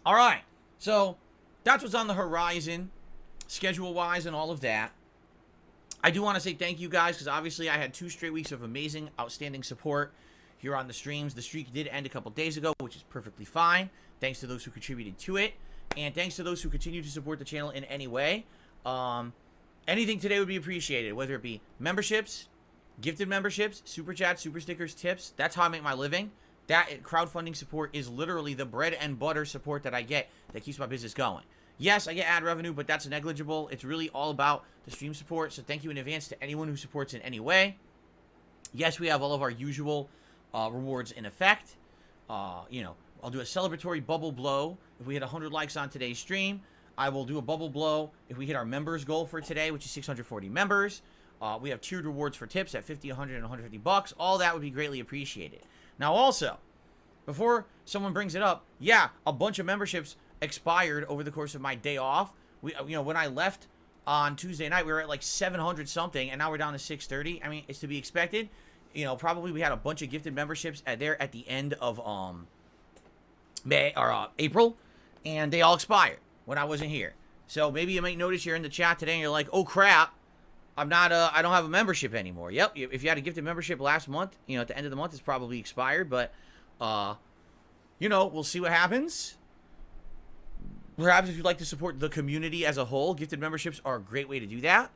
All right. So that's what's on the horizon, schedule-wise and all of that. I do want to say thank you guys because obviously I had 2 straight weeks of amazing, outstanding support here on the streams. The streak did end a couple days ago, which is perfectly fine. Thanks to those who contributed to it. And thanks to those who continue to support the channel in any way. Anything today would be appreciated, whether it be memberships, gifted memberships, super chats, super stickers, tips. That's how I make my living. That crowdfunding support is literally the bread and butter support that I get that keeps my business going. Yes, I get ad revenue, but that's negligible. It's really all about the stream support. So thank you in advance to anyone who supports in any way. Yes, we have all of our usual rewards in effect. You know, I'll do a celebratory bubble blow if we hit 100 likes on today's stream. I will do a bubble blow if we hit our members goal for today, which is 640 members. We have tiered rewards for tips at 50, 100, and 150 bucks. All that would be greatly appreciated. Now, also, before someone brings it up, yeah, a bunch of memberships expired over the course of my day off. You know, when I left on Tuesday night, we were at like 700 something, and now we're down to 630. I mean, it's to be expected. You know, probably we had a bunch of gifted memberships at the end of May or April, and they all expired when I wasn't here. So maybe you might notice you're in the chat today and you're like, oh crap, I don't have a membership anymore. Yep, if you had a gifted membership last month, you know, at the end of the month, it's probably expired, but you know, we'll see what happens. Perhaps if you'd like to support the community as a whole, gifted memberships are a great way to do that.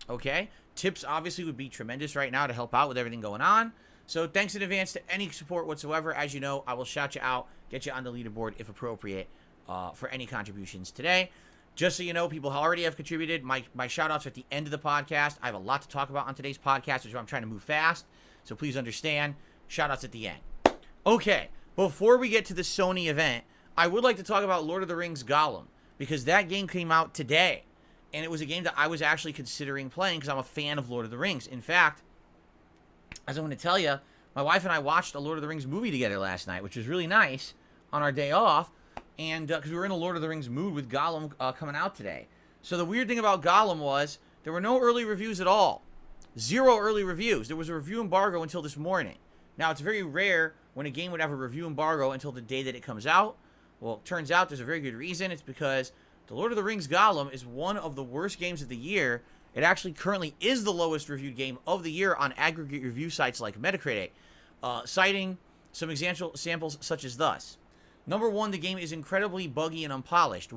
Okay, tips obviously would be tremendous right now to help out with everything going on. So thanks in advance to any support whatsoever. As you know, I will shout you out, get you on the leaderboard if appropriate for any contributions today. Just so you know, people already have contributed. My shout outs are at the end of the podcast. I have a lot to talk about on today's podcast, which is why I'm trying to move fast. So please understand, shout outs at the end. Okay, before we get to the Sony event, I would like to talk about Lord of the Rings Gollum, because that game came out today, and it was a game that I was actually considering playing because I'm a fan of Lord of the Rings. In fact, as I'm going to tell you, my wife and I watched a Lord of the Rings movie together last night, which was really nice on our day off, and because we were in a Lord of the Rings mood with Gollum coming out today. So the weird thing about Gollum was there were no early reviews at all. 0 early reviews. There was a review embargo until this morning. Now, it's very rare when a game would have a review embargo until the day that it comes out. Well, it turns out there's a very good reason. It's because the Lord of the Rings Gollum is one of the worst games of the year. It actually currently is the lowest reviewed game of the year on aggregate review sites like Metacritic, citing some example samples such as thus. Number 1, the game is incredibly buggy and unpolished.